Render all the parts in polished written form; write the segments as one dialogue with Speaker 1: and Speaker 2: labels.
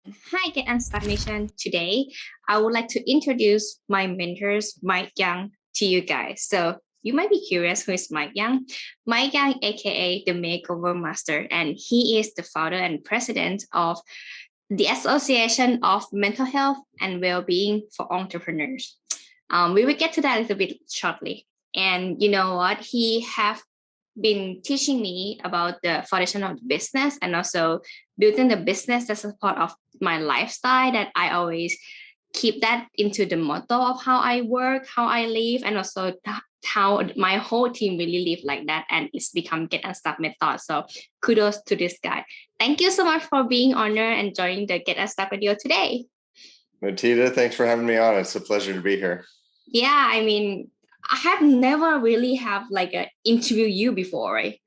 Speaker 1: Hi, Get UNSTUCK Nation. Today, I would like to introduce my mentors, Mike Young, to you guys. So you might be curious who is Mike Young. Mike Young, aka the Makeover Master, and he is the founder and president of the Association of Mental Health and Wellbeing for Entrepreneurs. We will get to that a little bit shortly. And you know what? He have been teaching me about the foundation of the business and also building the business as a part of my lifestyle that I always keep that into the motto of how I work, how I live, and also how my whole team really live like that. And it's become Get Unstuck Method. So kudos to this guy. Thank you so much for being on and joining the Get Unstuck video today.
Speaker 2: Mutita, thanks for having me on. It's a pleasure to be here.
Speaker 1: Yeah, I mean, I have never really have like a interview you before, right?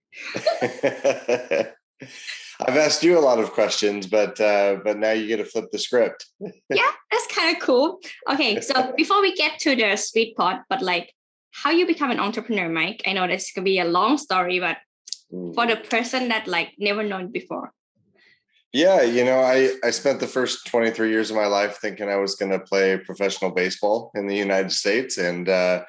Speaker 2: I've asked you a lot of questions, but now you get to flip the script.
Speaker 1: Yeah, that's kind of cool. Okay, so before we get to the sweet part, but like how you become an entrepreneur, Mike? I know this could be a long story, but for the person that like never known before.
Speaker 2: Yeah, I spent the first 23 years of my life thinking I was going to play professional baseball in the United States. And, that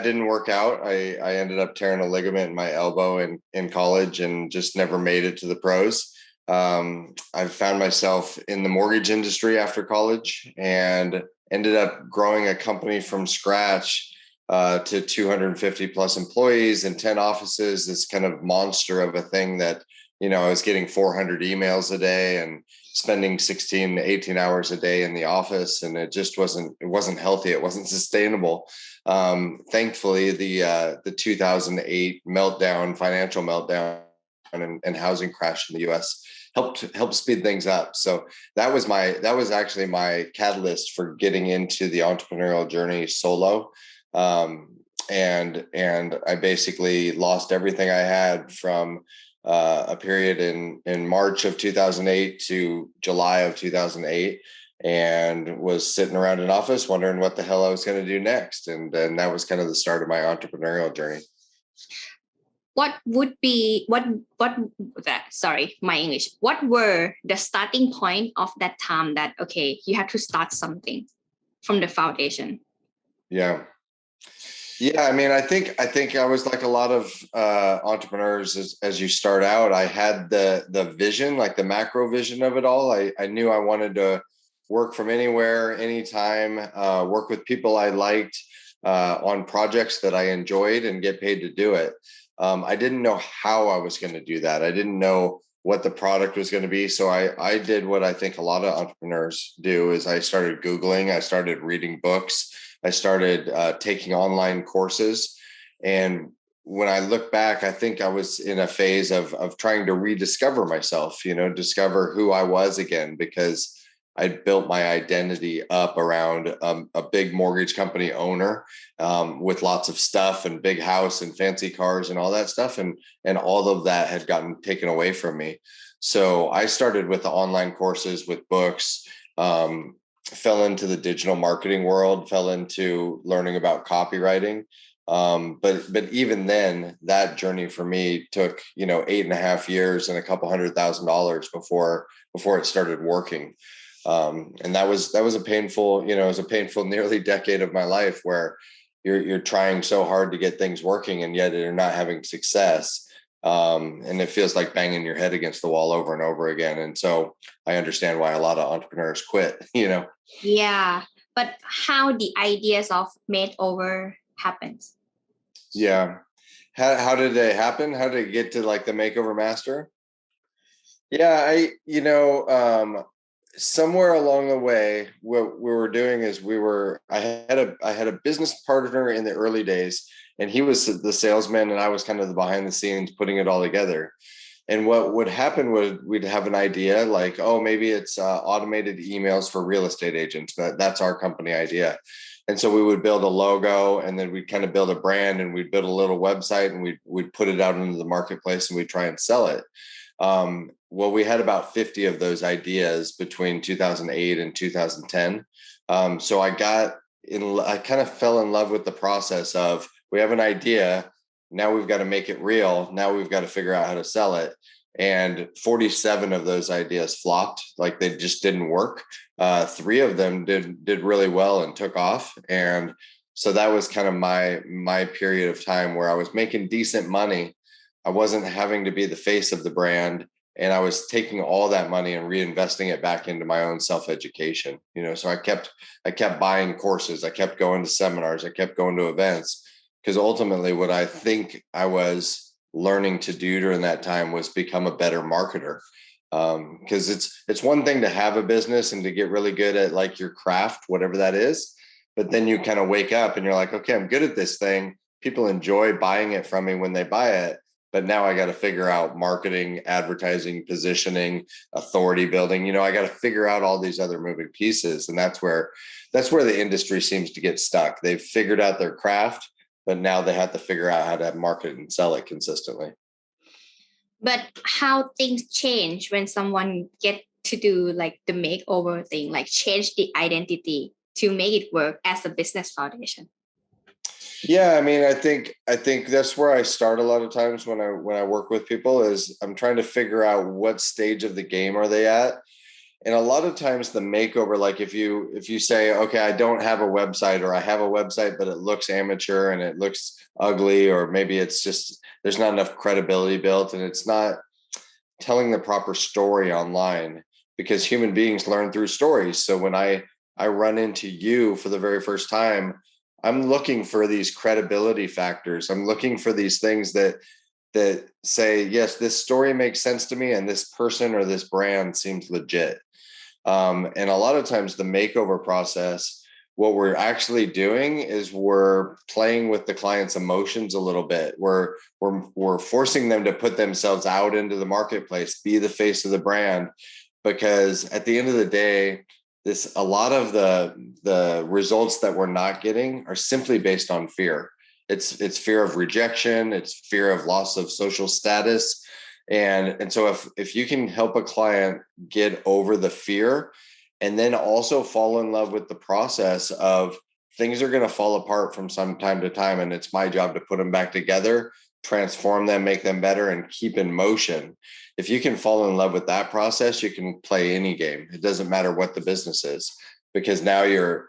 Speaker 2: didn't work out. I ended up tearing a ligament in my elbow in college and just never made it to the pros. I found myself in the mortgage industry after college and ended up growing a company from scratch to 250 plus employees and 10 offices, this kind of monster of a thing that I was getting 400 emails a day and spending 16 to 18 hours a day in the office. And it just wasn't healthy. It wasn't sustainable. Thankfully, the 2008 financial meltdown and housing crash in the US helped speed things up. So that was actually my catalyst for getting into the entrepreneurial journey solo. And I basically lost everything I had from a period in March of 2008 to July of 2008, and was sitting around an office wondering what the hell I was going to do next. And then that was kind of the start of my entrepreneurial journey.
Speaker 1: What were the starting point of that time that, okay, you have to start something from the foundation?
Speaker 2: Yeah, I mean, I think I was like a lot of entrepreneurs. As you start out, I had the vision, like the macro vision of it all. I knew I wanted to work from anywhere, anytime, work with people I liked, on projects that I enjoyed, and get paid to do it. I didn't know how I was going to do that. I didn't know what the product was going to be. So I did what I think a lot of entrepreneurs do, is I started Googling, I started reading books, I started taking online courses. And when I look back, I think I was in a phase of trying to rediscover myself, discover who I was again, because I built my identity up around a big mortgage company owner, with lots of stuff and big house and fancy cars and all that stuff. And all of that had gotten taken away from me. So I started with the online courses, with books, fell into the digital marketing world, fell into learning about copywriting. But even then, that journey for me took, 8.5 years and a couple $100,000 before it started working. And that was a painful, it was a painful nearly decade of my life where you're trying so hard to get things working, and yet you're not having success. And it feels like banging your head against the wall over and over again. And so I understand why a lot of entrepreneurs quit,
Speaker 1: Yeah. But how the ideas of Makeover happens?
Speaker 2: Yeah. How did it happen? How did it get to like the Makeover Master? Yeah, somewhere along the way, what we were doing is I had a business partner in the early days, and he was the salesman, and I was kind of the behind the scenes putting it all together. And what would happen we'd have an idea like, oh, maybe it's automated emails for real estate agents. That's our company idea. And so we would build a logo, and then we'd kind of build a brand, and we'd build a little website, and we'd put it out into the marketplace, and we'd try and sell it. Well, we had about 50 of those ideas between 2008 and 2010. So I kind of fell in love with the process of, we have an idea. Now we've got to make it real. Now we've got to figure out how to sell it. And 47 of those ideas flopped, like they just didn't work. 3 of them did really well and took off. And so that was kind of my period of time where I was making decent money. I wasn't having to be the face of the brand, and I was taking all that money and reinvesting it back into my own self-education. So I kept buying courses, I kept going to seminars, I kept going to events, because ultimately what I think I was learning to do during that time was become a better marketer. Because it's one thing to have a business and to get really good at like your craft, whatever that is, but then you kind of wake up and you're like, okay, I'm good at this thing. People enjoy buying it from me when they buy it. But now I got to figure out marketing, advertising, positioning, authority building. I got to figure out all these other moving pieces. And that's where the industry seems to get stuck. They've figured out their craft, but now they have to figure out how to market and sell it consistently.
Speaker 1: But how things change when someone get to do like the makeover thing, like change the identity to make it work as a business foundation?
Speaker 2: Yeah, I mean, I think that's where I start a lot of times when I work with people, is I'm trying to figure out what stage of the game are they at. And a lot of times the makeover, like if you say, okay, I don't have a website, or I have a website, but it looks amateur and it looks ugly, or maybe it's just, there's not enough credibility built and it's not telling the proper story online, because human beings learn through stories. So when I run into you for the very first time, I'm looking for these credibility factors. I'm looking for these things that say, yes, this story makes sense to me, and this person or this brand seems legit. And a lot of times the makeover process, what we're actually doing is we're playing with the client's emotions a little bit. We're forcing them to put themselves out into the marketplace, be the face of the brand, because at the end of the day, a lot of the results that we're not getting are simply based on fear. It's fear of rejection. It's fear of loss of social status. And so if you can help a client get over the fear, and then also fall in love with the process of things are going to fall apart from some time to time, and it's my job to put them back together, transform them, make them better, and keep in motion. If you can fall in love with that process, you can play any game. It doesn't matter what the business is, because now you're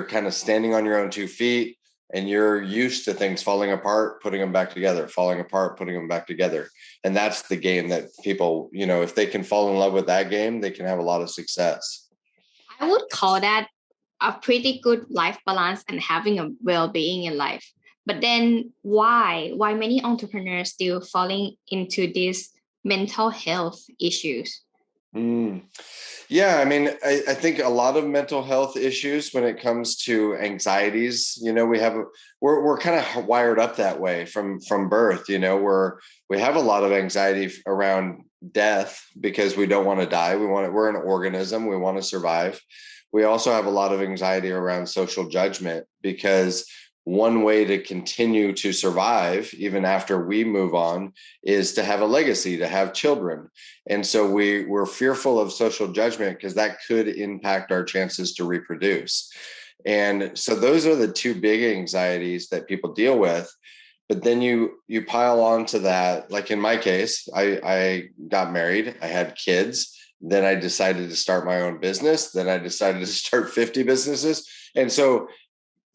Speaker 2: kind of standing on your own 2 feet, and you're used to things falling apart, putting them back together, falling apart, putting them back together. And that's the game that people, if they can fall in love with that game, they can have a lot of success.
Speaker 1: I would call that a pretty good life balance and having a well-being in life. But then why many entrepreneurs still falling into these mental health issues?
Speaker 2: Yeah, I mean, I think a lot of mental health issues when it comes to anxieties, we're kind of wired up that way from birth. We have a lot of anxiety around death because we don't want to die. We're an organism. We want to survive. We also have a lot of anxiety around social judgment, because one way to continue to survive, even after we move on, is to have a legacy, to have children. And so we're fearful of social judgment because that could impact our chances to reproduce. And so those are the 2 big anxieties that people deal with. But then you pile on to that. Like in my case, I got married, I had kids, then I decided to start my own business, then I decided to start 50 businesses. And so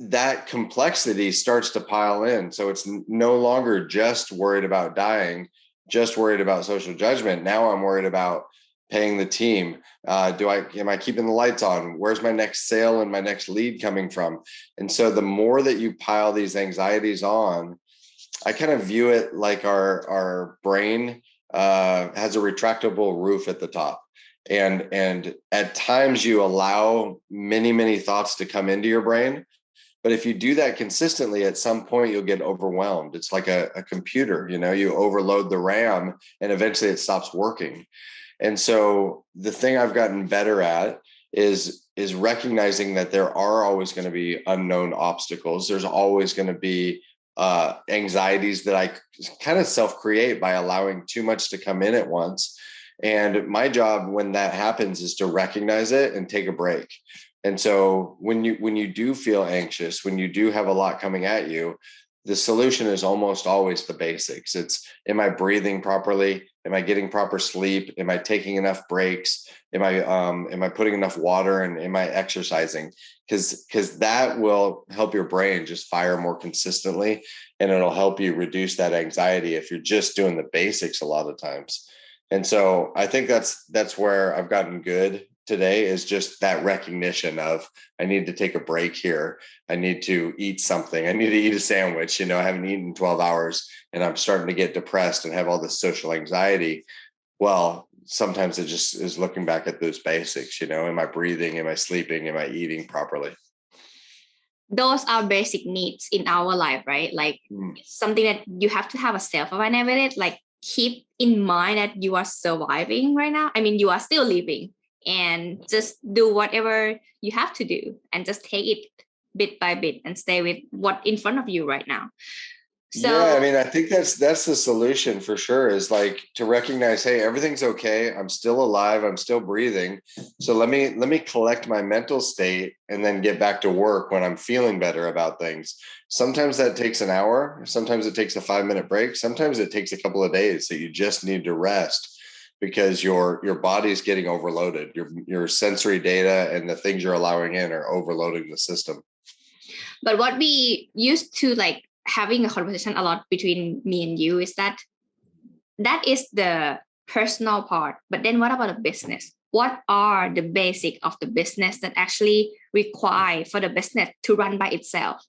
Speaker 2: that complexity starts to pile in. So it's no longer just worried about dying, just worried about social judgment. Now I'm worried about paying the team. Am I keeping the lights on? Where's my next sale and my next lead coming from? And so the more that you pile these anxieties on, I kind of view it like our brain has a retractable roof at the top. And at times you allow many, many thoughts to come into your brain. But if you do that consistently, at some point you'll get overwhelmed. It's like a computer, you overload the RAM and eventually it stops working. And so the thing I've gotten better at is recognizing that there are always going to be unknown obstacles. There's always going to be anxieties that I kind of self-create by allowing too much to come in at once. And my job when that happens is to recognize it and take a break. And so when you do feel anxious, when you do have a lot coming at you, the solution is almost always the basics. It's, am I breathing properly? Am I getting proper sleep? Am I taking enough breaks? Am I putting enough water, and am I exercising? Because that will help your brain just fire more consistently, and it'll help you reduce that anxiety if you're just doing the basics a lot of times. And so I think that's where I've gotten good today, is just that recognition of, I need to take a break here. I need to eat something. I need to eat a sandwich. I haven't eaten 12 hours and I'm starting to get depressed and have all this social anxiety. Well, sometimes it just is looking back at those basics. Am I breathing? Am I sleeping? Am I eating properly?
Speaker 1: Those are basic needs in our life, right? Like something that you have to have a self-awareness with it. Like keep in mind that you are surviving right now. I mean, you are still living, and just do whatever you have to do and just take it bit by bit and stay with what in front of you right now. So
Speaker 2: yeah, I mean, I think that's the solution for sure, is like to recognize, hey, everything's okay. I'm still alive. I'm still breathing. So let me collect my mental state and then get back to work when I'm feeling better about things. Sometimes that takes an hour. Sometimes it takes a 5-minute break. Sometimes it takes a couple of days that you just need to rest, because your body's getting overloaded. Your sensory data and the things you're allowing in are overloading the system.
Speaker 1: But what we used to like having a conversation a lot between me and you is that is the personal part. But then what about the business? What are the basic of the business that actually require for the business to run by itself?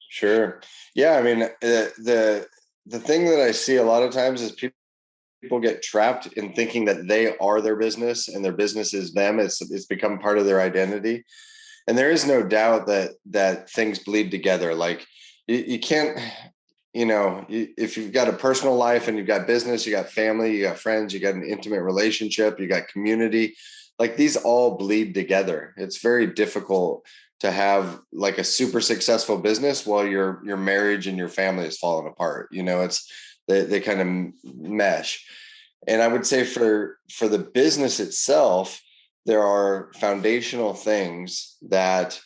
Speaker 2: Sure. Yeah. I mean, the thing that I see a lot of times is people get trapped in thinking that they are their business and their business is them. It's become part of their identity. And there is no doubt that things bleed together. Like you can't, if you've got a personal life and you've got business, you got family, you got friends, you got an intimate relationship, you got community, like these all bleed together. It's very difficult to have like a super successful business while your marriage and your family is falling apart. They kind of mesh. And I would say for the business itself, there are foundational things that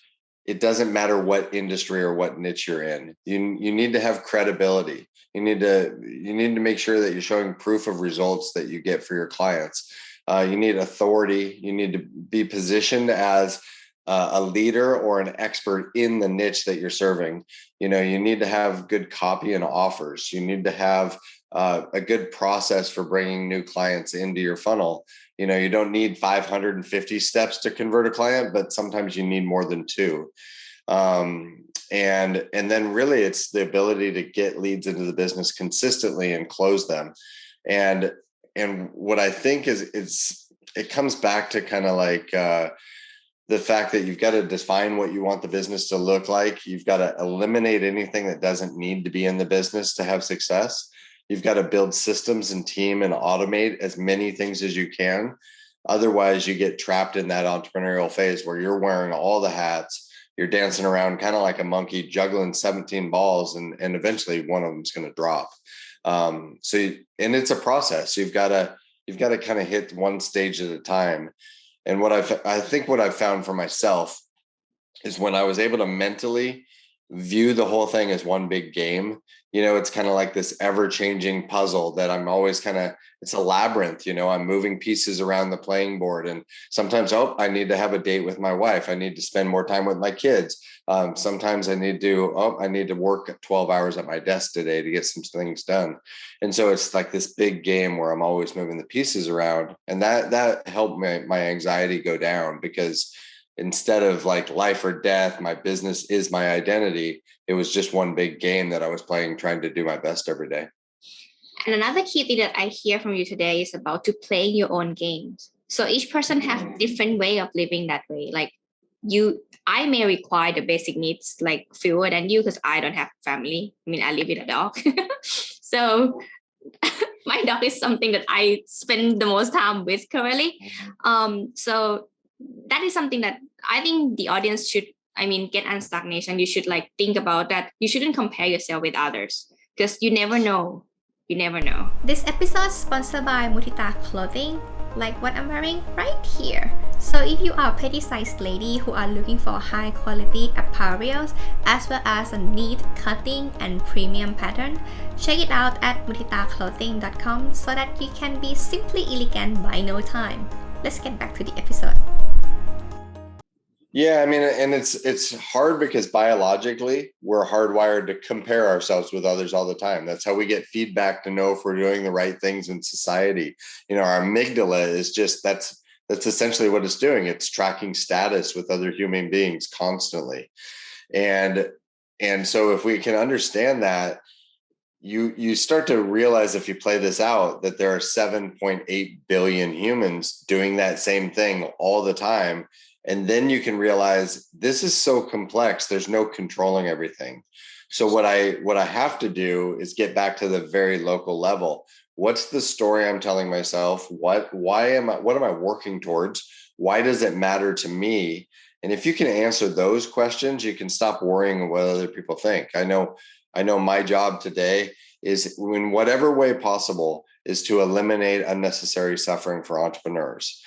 Speaker 2: it doesn't matter what industry or what niche you're in. You need to have credibility. You need to make sure that you're showing proof of results that you get for your clients. You need authority. You need to be positioned as a leader or an expert in the niche that you're serving. You need to have good copy and offers. You need to have a good process for bringing new clients into your funnel. You don't need 550 steps to convert a client, but sometimes you need more than 2. And then really it's the ability to get leads into the business consistently and close them. And what I think is it comes back to kind of like, the fact that you've got to define what you want the business to look like. You've got to eliminate anything that doesn't need to be in the business to have success. You've got to build systems and team and automate as many things as you can. Otherwise, you get trapped in that entrepreneurial phase where you're wearing all the hats. You're dancing around kind of like a monkey, juggling 17 balls, and eventually one of them's going to drop. And it's a process. You've got to kind of hit one stage at a time. And what I've found for myself is when I was able to mentally view the whole thing as one big game, it's kind of like this ever-changing puzzle that I'm always it's a labyrinth, I'm moving pieces around the playing board. And sometimes, I need to have a date with my wife. I need to spend more time with my kids. Sometimes I need to work 12 hours at my desk today to get some things done. And so it's like this big game where I'm always moving the pieces around. And that helped my anxiety go down, because instead of like life or death, my business is my identity. It was just one big game that I was playing, trying to do my best every day.
Speaker 1: And another key thing that I hear from you today is about to play your own games. So each person has a different way of living that way. Like I may require the basic needs like fewer than you, because I don't have family. I mean, I live with a dog. So my dog is something that I spend the most time with currently. So that is something that I think the audience should, Get Unstuck Nation, you should like think about that. You shouldn't compare yourself with others, because you never know. You never know. This episode is sponsored by Mutita Clothing. like what I'm wearing right here. So if you are a petty sized lady who are looking for high quality apparels as well as a neat cutting and premium pattern, check it out at mutitaclothing.com so that you can be simply elegant by no time. Let's get back to the episode.
Speaker 2: Yeah, I mean, and it's hard because biologically we're hardwired to compare ourselves with others all the time. That's how we get feedback to know if we're doing the right things in society. Our amygdala is just that's essentially what it's doing. It's tracking status with other human beings constantly. And so if we can understand that, you start to realize, if you play this out, that there are 7.8 billion humans doing that same thing all the time. And then you can realize this is so complex, there's no controlling everything. So what I have to do is get back to the very local level. What's the story I'm telling myself? What am I working towards? Why does it matter to me? And if you can answer those questions, you can stop worrying what other people think. I know my job today is, in whatever way possible, is to eliminate unnecessary suffering for entrepreneurs.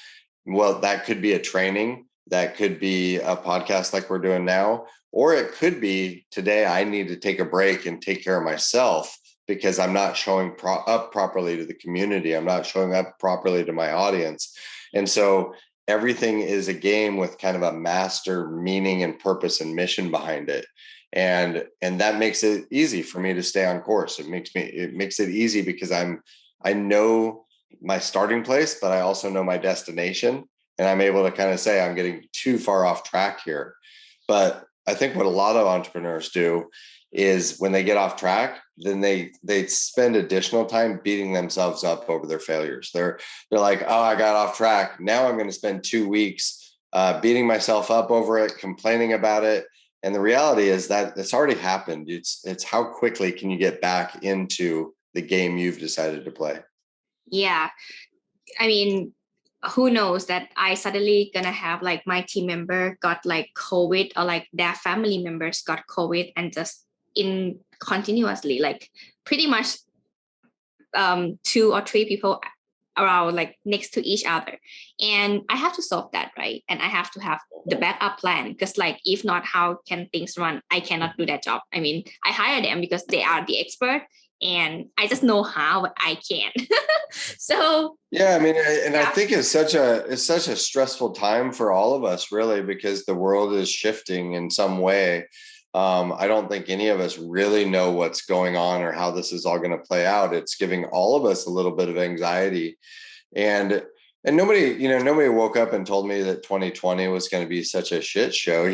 Speaker 2: Well, that could be a training. That could be a podcast like we're doing now, or it could be today I need to take a break and take care of myself because I'm not showing up properly to the community. I'm not showing up properly to my audience. And so everything is a game with kind of a master meaning and purpose and mission behind it. And that makes it easy for me to stay on course. It makes it easy because I know my starting place, but I also know my destination. And I'm able to kind of say, I'm getting too far off track here. But I think what a lot of entrepreneurs do is, when they get off track, then they spend additional time beating themselves up over their failures. They're like, oh, I got off track. Now I'm going to spend 2 weeks beating myself up over it, complaining about it. And the reality is that it's already happened. It's how quickly can you get back into the game you've decided to play?
Speaker 1: Yeah. I mean, who knows that I suddenly gonna have like my team member got like COVID, or like their family members got COVID, and just in continuously, like pretty much 2 or 3 people around, like next to each other, and I have to solve that, right? And I have to have the backup plan, because like if not, how can things run? I cannot do that job. I mean, I hire them because they are the expert, and I just know how, but I can. So
Speaker 2: yeah, I mean, and I think it's such a stressful time for all of us, really, because the world is shifting in some way. I don't think any of us really know what's going on or how this is all going to play out. It's giving all of us a little bit of anxiety, and nobody woke up and told me that 2020 was going to be such a shit show.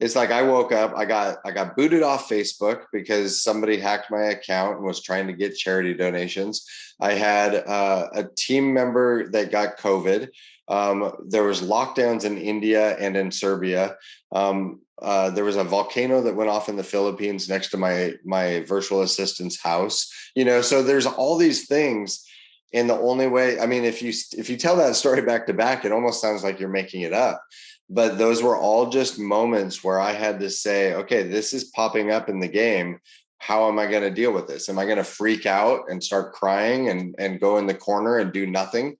Speaker 2: It's like I woke up, I got booted off Facebook because somebody hacked my account and was trying to get charity donations. I had a team member that got COVID. There was lockdowns in India and in Serbia. There was a volcano that went off in the Philippines next to my virtual assistant's house. So there's all these things. And the only way, I mean, if you tell that story back to back, it almost sounds like you're making it up. But those were all just moments where I had to say, okay, this is popping up in the game. How am I going to deal with this? Am I going to freak out and start crying and go in the corner and do nothing?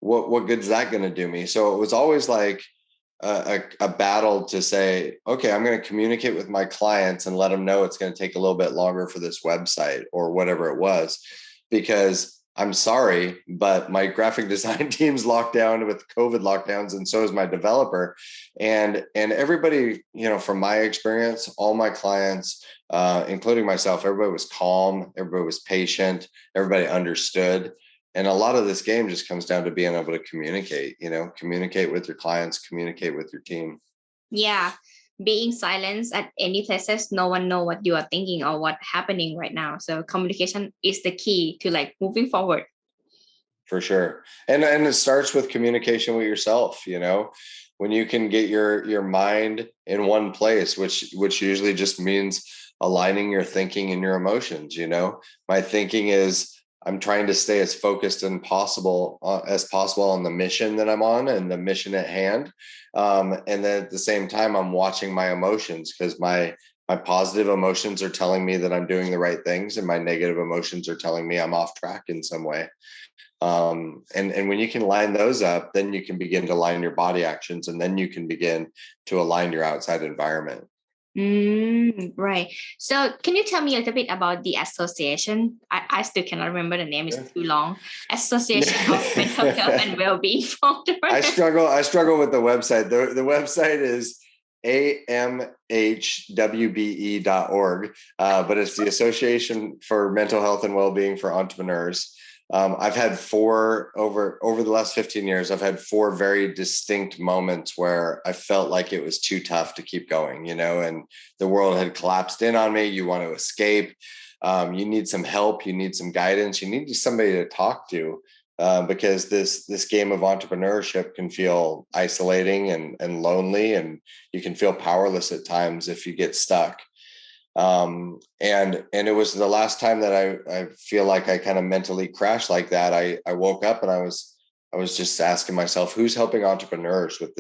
Speaker 2: What good is that going to do me? So it was always like a battle to say, okay, I'm going to communicate with my clients and let them know it's going to take a little bit longer for this website or whatever it was, because I'm sorry, but my graphic design team's locked down with COVID lockdowns, and so is my developer. And everybody, from my experience, all my clients, including myself, everybody was calm, everybody was patient, everybody understood. And a lot of this game just comes down to being able to communicate with your clients, communicate with your team.
Speaker 1: Yeah. Being silenced at any places, no one know what you are thinking or what happening right now. So communication is the key to like moving forward.
Speaker 2: For sure. And it starts with communication with yourself, when you can get your mind in one place, which usually just means aligning your thinking and your emotions. My thinking is, I'm trying to stay as focused as possible on the mission that I'm on and the mission at hand. And then at the same time, I'm watching my emotions, because my positive emotions are telling me that I'm doing the right things, and my negative emotions are telling me I'm off track in some way. And when you can line those up, then you can begin to line your body actions, and then you can begin to align your outside environment.
Speaker 1: Right. So can you tell me a little bit about the association? I still cannot remember the name. It's too long. Association of Mental Health and Wellbeing for
Speaker 2: I struggle with the website. The website is amhwbe.org, but it's the Association for Mental Health and Wellbeing for Entrepreneurs. I've had over the last 15 years, I've had 4 very distinct moments where I felt like it was too tough to keep going, and the world had collapsed in on me. You want to escape. You need some help. You need some guidance. You need somebody to talk to, because this game of entrepreneurship can feel isolating and lonely, and you can feel powerless at times if you get stuck. And it was the last time that I feel like I kind of mentally crashed like that. I woke up and I was just asking myself, who's helping entrepreneurs with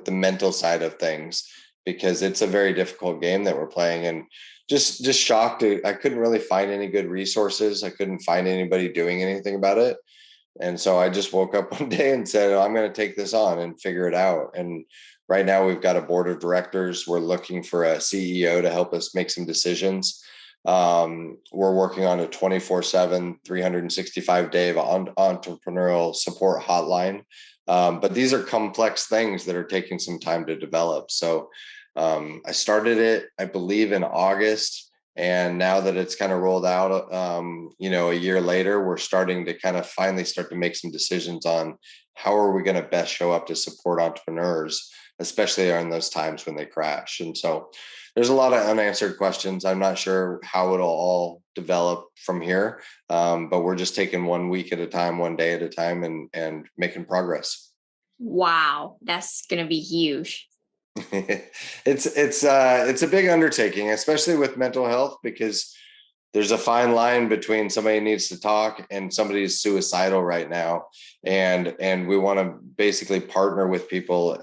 Speaker 2: the mental side of things, because it's a very difficult game that we're playing, and just shocked. I couldn't really find any good resources. I couldn't find anybody doing anything about it. And so I just woke up one day and said, I'm going to take this on and figure it out. And right now we've got a board of directors. We're looking for a CEO to help us make some decisions. We're working on a 24/7, 365-day entrepreneurial support hotline. But these are complex things that are taking some time to develop. So I started it, I believe, in August. And now that it's kind of rolled out, a year later, we're starting to kind of finally start to make some decisions on how are we going to best show up to support entrepreneurs, especially in those times when they crash. And so there's a lot of unanswered questions. I'm not sure how it'll all develop from here, but we're just taking 1 week at a time, 1 day at a time, and making progress.
Speaker 1: Wow, that's gonna be huge.
Speaker 2: It's a big undertaking, especially with mental health, because there's a fine line between somebody needs to talk and somebody's suicidal right now. And we want to basically partner with people,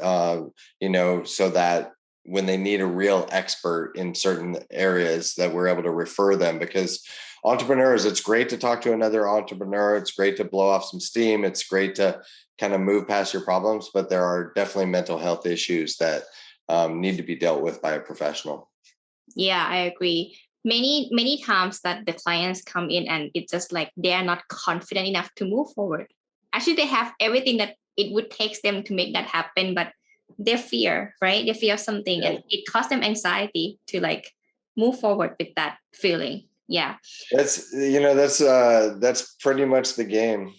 Speaker 2: so that when they need a real expert in certain areas, that we're able to refer them, because entrepreneurs, it's great to talk to another entrepreneur. It's great to blow off some steam. It's great to kind of move past your problems, but there are definitely mental health issues that need to be dealt with by a professional.
Speaker 1: Yeah, I agree. Many times that the clients come in and it's just like they are not confident enough to move forward. Actually, they have everything that it would take them to make that happen, but they fear, right? They fear something, and it causes them anxiety to like move forward with that feeling. Yeah.
Speaker 2: That's pretty much the game.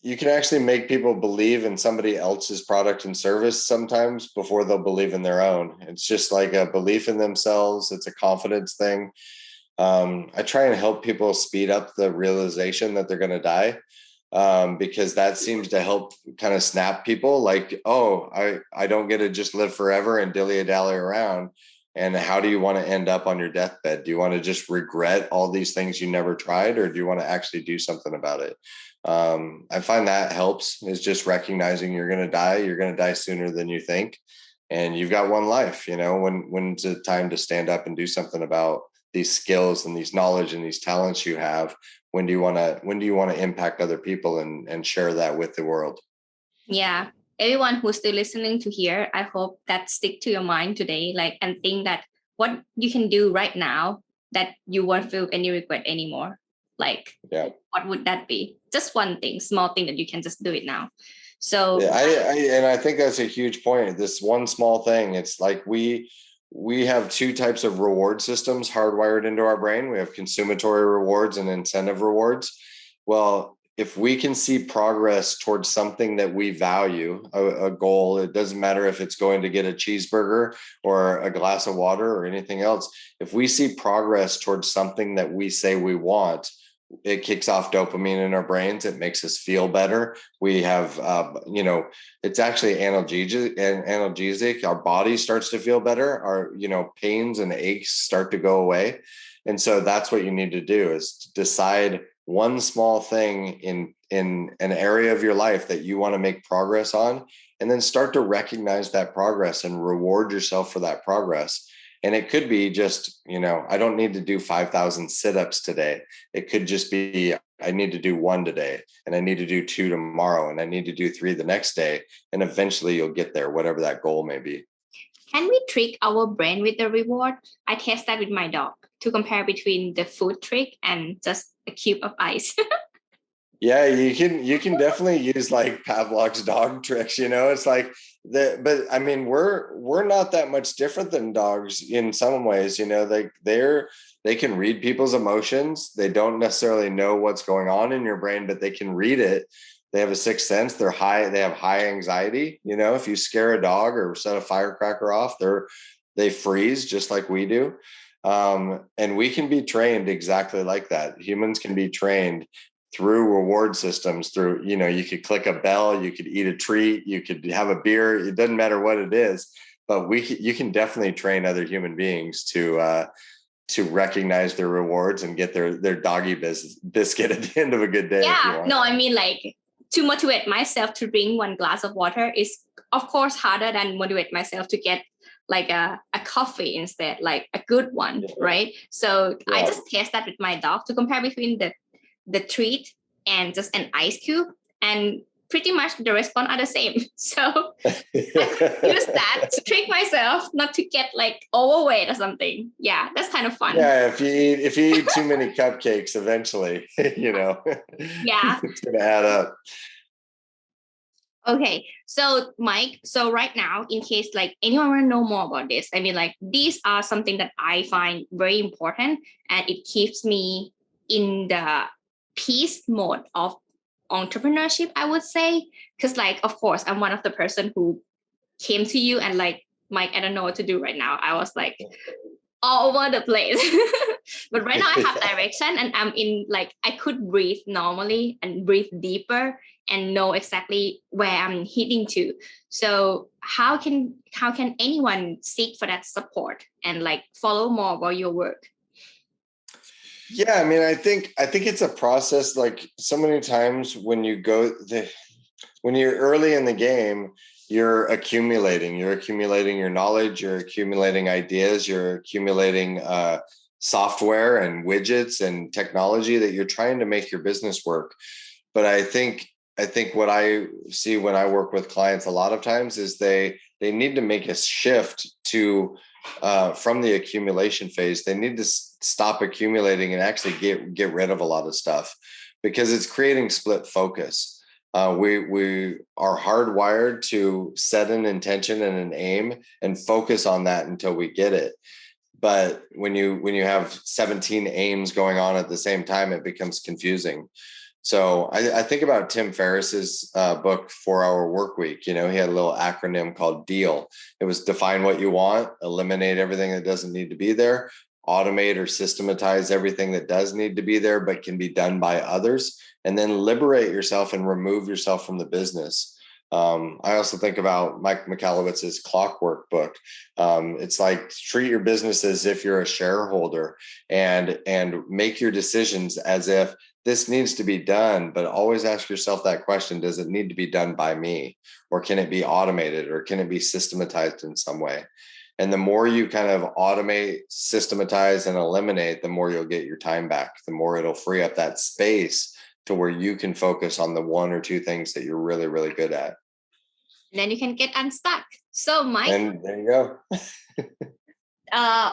Speaker 2: You can actually make people believe in somebody else's product and service sometimes before they'll believe in their own. It's just like a belief in themselves. It's a confidence thing. I try and help people speed up the realization that they're going to die, because that seems to help kind of snap people like, oh, I don't get to just live forever and dilly-dally around. And how do you want to end up on your deathbed? Do you want to just regret all these things you never tried, or do you want to actually do something about it? I find that helps, is just recognizing you're going to die. You're going to die sooner than you think. And you've got one life. When's the time to stand up and do something about these skills and these knowledge and these talents you have? When do you want to impact other people and share that with the world?
Speaker 1: Yeah. Everyone who's still listening to here, I hope that stick to your mind today, and think that what you can do right now that you won't feel any regret anymore. What would that be? Just one thing, small thing that you can just do it now. So
Speaker 2: I think that's a huge point. This one small thing, it's like we have 2 types of reward systems hardwired into our brain. We have consummatory rewards and incentive rewards. Well, if we can see progress towards something that we value, a goal, it doesn't matter if it's going to get a cheeseburger or a glass of water or anything else. If we see progress towards something that we say we want, it kicks off dopamine in our brains. It makes us feel better. We have, it's actually analgesic. Our body starts to feel better. Our, pains and aches start to go away. And so that's what you need to do, is to decide one small thing in an area of your life that you want to make progress on, and then start to recognize that progress and reward yourself for that progress. And it could be just, I don't need to do 5,000 sit-ups today. It could just be, I need to do 1 today, and I need to do 2 tomorrow, and I need to do 3 the next day. And eventually you'll get there, whatever that goal may be.
Speaker 1: Can we trick our brain with the reward? I test that with my dog to compare between the food trick and just a cube of ice.
Speaker 2: Yeah, you can definitely use like Pavlov's dog tricks, It's like but I mean, we're not that much different than dogs in some ways, they can read people's emotions. They don't necessarily know what's going on in your brain, but they can read it. They have a sixth sense. They have high anxiety. If you scare a dog or set a firecracker off, they freeze just like we do. And we can be trained exactly like that. Humans can be trained through reward systems, through, you could click a bell, you could eat a treat, you could have a beer. It doesn't matter what it is, but you can definitely train other human beings to recognize their rewards and get their doggy biscuit at the end of a good day.
Speaker 1: Yeah, no, I mean, like, to motivate myself to drink 1 glass of water is, of course, harder than motivate myself to get like a coffee instead, like a good one, right? So I just test that with my dog to compare between the treat and just an ice cube, and pretty much the response are the same. So I use that to trick myself not to get like overweight or something. Yeah, that's kind of fun.
Speaker 2: Yeah, if you eat too many cupcakes, eventually,
Speaker 1: yeah,
Speaker 2: it's gonna add up.
Speaker 1: Okay, so Mike, so right now, in case like anyone want to know more about this, I mean, like, these are something that I find very important, and it keeps me in the peace mode of entrepreneurship, I would say. Because, like, of course, I'm one of the person who came to you and like, Mike, I don't know what to do right now. I was like all over the place. But right now I have direction, and I'm in, like, I could breathe normally and breathe deeper and know exactly where I'm heading to. So how can anyone seek for that support and like follow more about your work?
Speaker 2: Yeah, I mean, I think it's a process. Like, so many times when when you're early in the game, you're accumulating your knowledge, you're accumulating ideas, you're accumulating software and widgets and technology that you're trying to make your business work. But I think what I see when I work with clients a lot of times is they need to make a shift to from the accumulation phase. They need to stop accumulating and actually get rid of a lot of stuff, because it's creating split focus. We are hardwired to set an intention and an aim and focus on that until we get it. But when you have 17 aims going on at the same time, it becomes confusing. So I think about Tim Ferriss's book, 4 Hour Work Week. He had a little acronym called DEAL. It was define what you want, eliminate everything that doesn't need to be there, automate or systematize everything that does need to be there but can be done by others, and then liberate yourself and remove yourself from the business. I also think about Mike Michalowicz's Clockwork book. It's like, treat your business as if you're a shareholder, and make your decisions as if this needs to be done, but always ask yourself that question: does it need to be done by me, or can it be automated, or can it be systematized in some way? And the more you kind of automate, systematize, and eliminate, the more you'll get your time back, the more it'll free up that space to where you can focus on the 1 or 2 things that you're really, really good at.
Speaker 1: And then you can get unstuck. So, Mike,
Speaker 2: and there you go.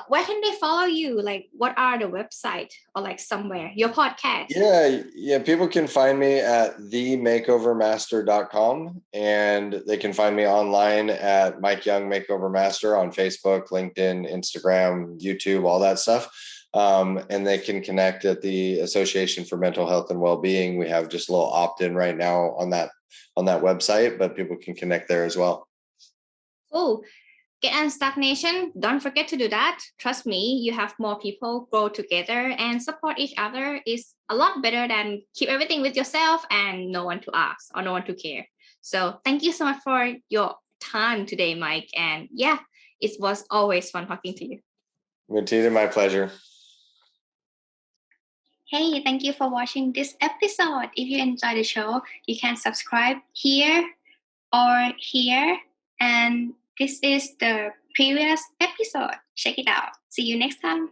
Speaker 1: Where can they follow you? Like, what are the website, or like somewhere, your podcast?
Speaker 2: Yeah. People can find me at themakeovermaster.com, and they can find me online at Mike Young Makeover Master on Facebook, LinkedIn, Instagram, YouTube, all that stuff. And they can connect at the Association for Mental Health and Wellbeing. We have just a little opt-in right now on that website, but people can connect there as well.
Speaker 1: Oh, Get Unstuck Nation, don't forget to do that. Trust me, you have more people grow together and support each other is a lot better than keep everything with yourself and no one to ask or no one to care. So thank you so much for your time today, Mike. And yeah, it was always fun talking to you.
Speaker 2: Mutita, my pleasure.
Speaker 1: Hey, thank you for watching this episode. If you enjoyed the show, you can subscribe here or here. And this is the previous episode. check it out. See you next time.